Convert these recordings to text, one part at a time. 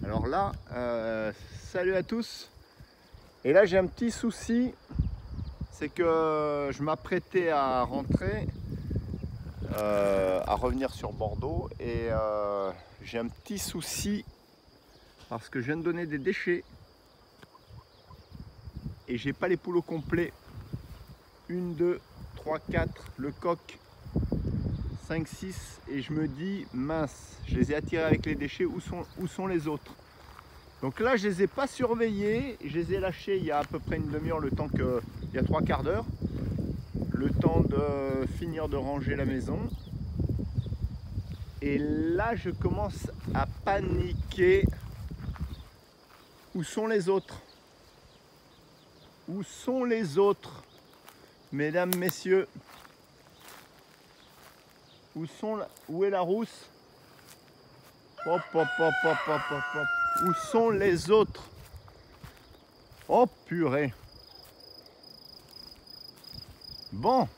Alors là, salut à tous. Et là j'ai un petit souci, c'est que je m'apprêtais à rentrer, à revenir sur Bordeaux, et j'ai un petit souci parce que je viens de donner des déchets et j'ai pas les poules au complet. 1, 2, 3, 4, le coq, 5, 6, et je me dis mince, je les ai attirés avec les déchets, où sont les autres? Donc là je les ai pas surveillés, je les ai lâchés il y a à peu près une demi-heure, le temps que, il y a 3/4 d'heure, le temps de finir de ranger la maison. Et là je commence à paniquer. Où sont les autres? Où sont les autres? Mesdames, messieurs, où est la rousse? Hop, hop, hop, hop, hop, hop, hop. Où sont les autres? Oh purée. Bon,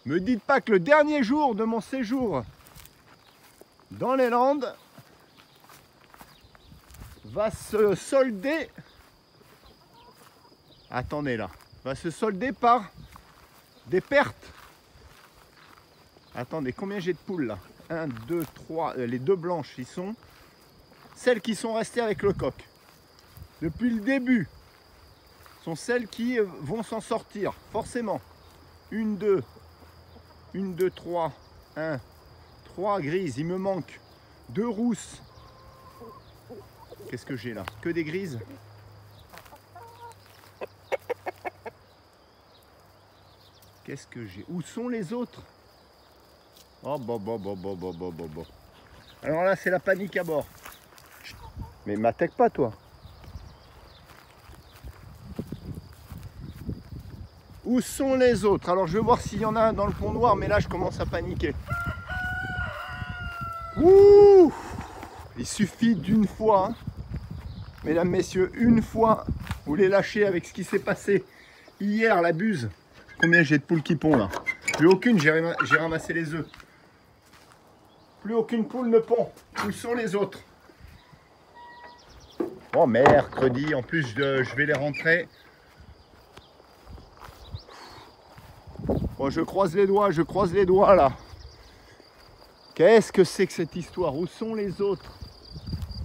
me dites pas que le dernier jour de mon séjour dans les Landes va se solder, attendez là, va se solder par des pertes. Attendez, combien j'ai de poules là? 1, 2, 3, les deux blanches, ils sont celles qui sont restées avec le coq. Depuis le début, sont celles qui vont s'en sortir, forcément. 1, 2, 3, 1, 3 grises, il me manque 2 rousses. Qu'est-ce que j'ai là? Que des grises. Qu'est-ce que j'ai? Où sont les autres? Oh bon. Alors là c'est la panique à bord. Mais m'attaque pas toi. Où sont les autres? Alors je vais voir s'il y en a un dans le pont noir, mais là je commence à paniquer. Ouh! Il suffit d'une fois, hein, mesdames, messieurs, une fois, vous les lâchez avec ce qui s'est passé hier, la buse. Combien j'ai de poules qui pondent là? Plus aucune, j'ai ramassé les œufs. Plus aucune poule ne pond. Où sont les autres? Oh, mercredi, en plus je vais les rentrer. Bon, je croise les doigts là. Qu'est-ce que c'est que cette histoire? Où sont les autres?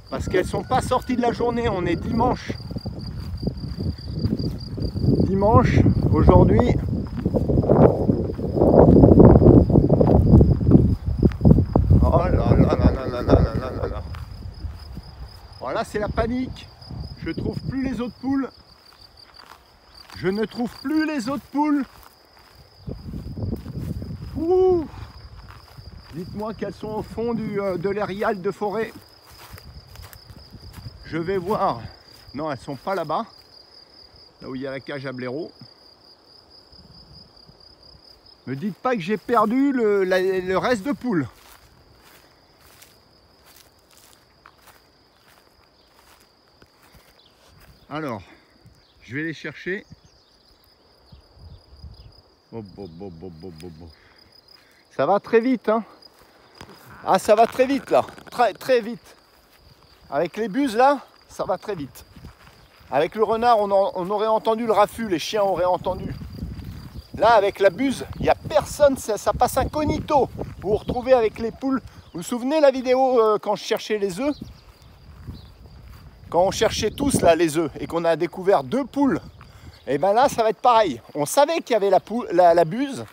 Parce qu'elles sont pas sorties de la journée, on est dimanche. Dimanche, aujourd'hui. Oh là là là là là là là là là. Voilà, c'est la panique. Je trouve plus les autres poules. Je ne trouve plus les autres poules. Ouh! Dites-moi qu'elles sont au fond de l'érial de forêt. Je vais voir. Non, elles sont pas là-bas. Là où il y a la cage à blaireaux. Me dites pas que j'ai perdu le reste de poules. Alors, je vais les chercher. Oh, bon. Ça va très vite, hein? Ah, ça va très vite là, très vite. Avec les buses là, ça va très vite. Avec le renard, on aurait entendu le raffut, les chiens auraient entendu. Là, avec la buse, il n'y a personne, ça passe incognito. Vous vous retrouvez avec les poules. Vous vous souvenez la vidéo quand je cherchais les œufs? Quand on cherchait tous là les œufs et qu'on a découvert 2 poules, et bien là, ça va être pareil. On savait qu'il y avait la buse.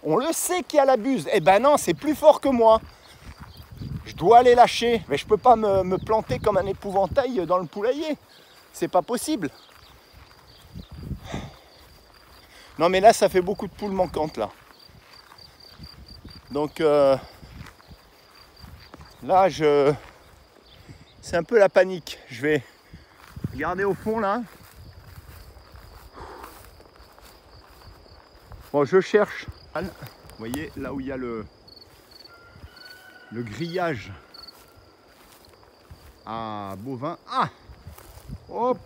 On le sait qu'il y a la buse. Et ben non, c'est plus fort que moi. Je dois les lâcher. Mais je peux pas me planter comme un épouvantail dans le poulailler. C'est pas possible. Non mais là, ça fait beaucoup de poules manquantes là. Donc là, c'est un peu la panique. Je vais regarder au fond là. Bon, je cherche. Vous voyez, là où il y a le grillage à bovins. Ah! Hop,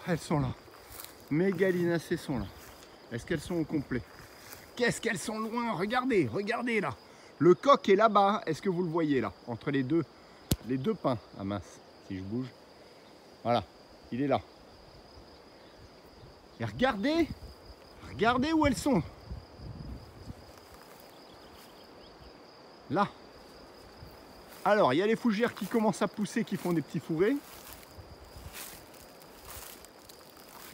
elles sont là. Mégalinacées sont là. Est-ce qu'elles sont au complet? Qu'est-ce qu'elles sont loin? Regardez là. Le coq est là-bas. Est-ce que vous le voyez là? Entre les deux les deux pins. Ah mince, si je bouge. Voilà, il est là. Et regardez, regardez où elles sont. Là. Alors, il y a les fougères qui commencent à pousser, qui font des petits fourrés.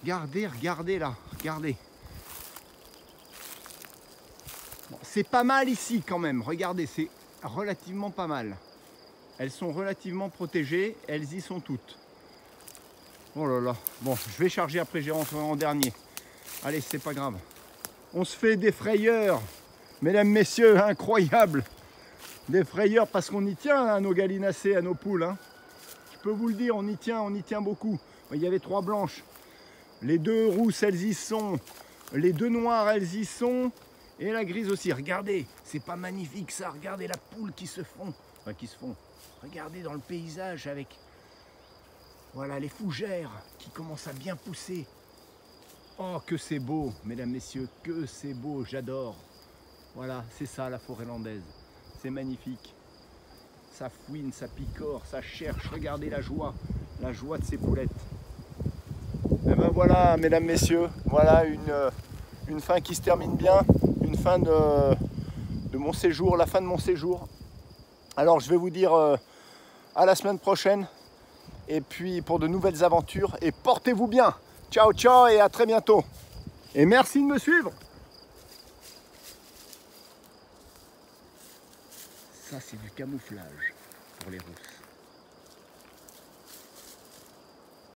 Regardez, regardez là, regardez. Bon, c'est pas mal ici quand même, regardez, c'est relativement pas mal. Elles sont relativement protégées, elles y sont toutes. Oh là là, bon, je vais charger après, j'ai rentré en dernier. Allez, c'est pas grave. On se fait des frayeurs, mesdames, messieurs, incroyable. Des frayeurs parce qu'on y tient à nos gallinacées, à nos poules. Hein. Je peux vous le dire, on y tient beaucoup. Il y avait 3 blanches. Les 2 rousses, elles y sont. Les 2 noires, elles y sont. Et la grise aussi. Regardez, c'est pas magnifique ça. Regardez la poule qui se fond. Enfin, qui se fond. Regardez dans le paysage avec... Voilà, les fougères qui commencent à bien pousser. Oh, que c'est beau, mesdames, messieurs. Que c'est beau, j'adore. Voilà, c'est ça la forêt landaise. C'est magnifique. Ça fouine, ça picore, ça cherche. Regardez la joie de ces poulettes. Et ben voilà, mesdames, messieurs, voilà une fin qui se termine bien, une fin de mon séjour, la fin de mon séjour. Alors je vais vous dire à la semaine prochaine, et puis pour de nouvelles aventures, et portez-vous bien. Ciao, ciao, et à très bientôt. Et merci de me suivre. Ça, c'est du camouflage pour les rousses.